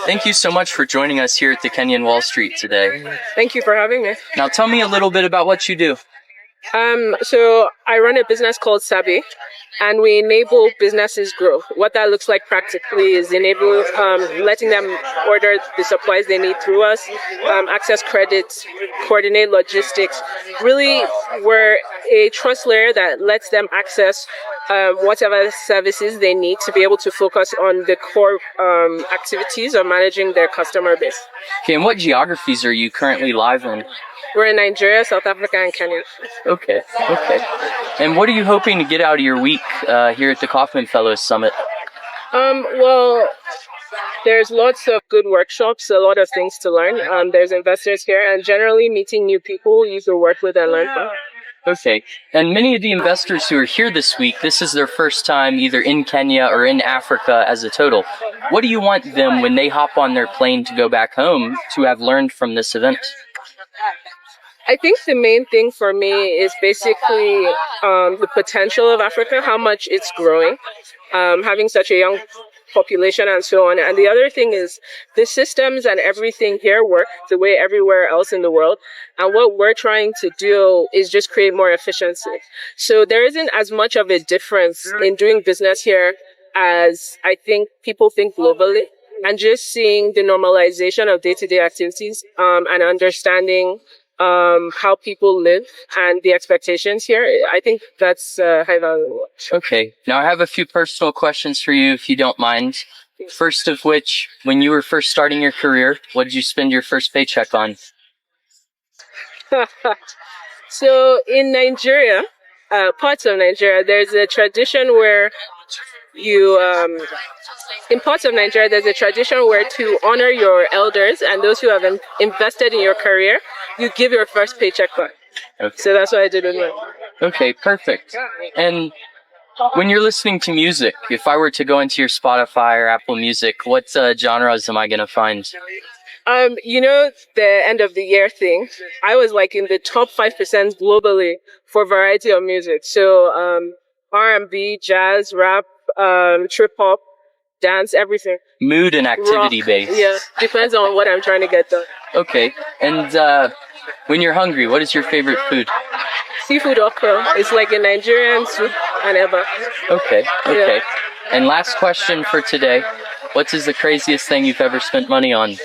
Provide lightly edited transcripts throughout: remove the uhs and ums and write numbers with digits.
Thank you so much for joining us here at the Kenyan Wall Street today. Thank you for having me. Now tell me a little bit about what you do. So I run a business called Sabi, and we enable businesses grow. What that looks like practically is enable letting them order the supplies they need through us, access credit, coordinate logistics. Really, we're a trust layer that lets them access whatever services they need to be able to focus on the core activities of managing their customer base. Okay, and what geographies are you currently live in? We're in Nigeria, South Africa, and Kenya. Okay. And what are you hoping to get out of your week here at the Kaufman Fellows Summit? Well, there's lots of good workshops, a lot of things to learn. There's investors here, and generally meeting new people you can work with and learn from. Okay, and many of the investors who are here this week, this is their first time either in Kenya or in Africa as a total. What do you want them when they hop on their plane to go back home to have learned from this event? I think the main thing for me is basically the potential of Africa, how much it's growing, having such a young population and so on. And the other thing is the systems and everything here work the way everywhere else in the world. And what we're trying to do is just create more efficiency. So there isn't as much of a difference in doing business here as I think people think globally. And just seeing the normalization of day-to-day activities and understanding how people live and the expectations here, I think that's high value. Okay. Now I have a few personal questions for you, if you don't mind. First of which, when you were first starting your career, what did you spend your first paycheck on? So in Nigeria, parts of Nigeria, there's a tradition where in parts of Nigeria, there's a tradition where to honor your elders and those who have invested in your career, you give your first paycheck back. Okay. So that's what I did with mine. Okay, perfect. And when you're listening to music, if I were to go into your Spotify or Apple Music, what genres am I going to find? The end of the year thing, I was like in the top 5% globally for variety of music. So R&B, jazz, rap, trip hop, dance, everything. Mood and activity based. Yeah, depends on what I'm trying to get done. Okay, and when you're hungry, what is your favorite food? Seafood okra. It's like a Nigerian soup and ever. Okay. Yeah. And last question for today. What is the craziest thing you've ever spent money on?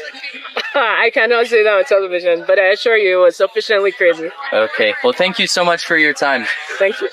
I cannot say that on television, but I assure you it was sufficiently crazy. Okay, well thank you so much for your time. Thank you.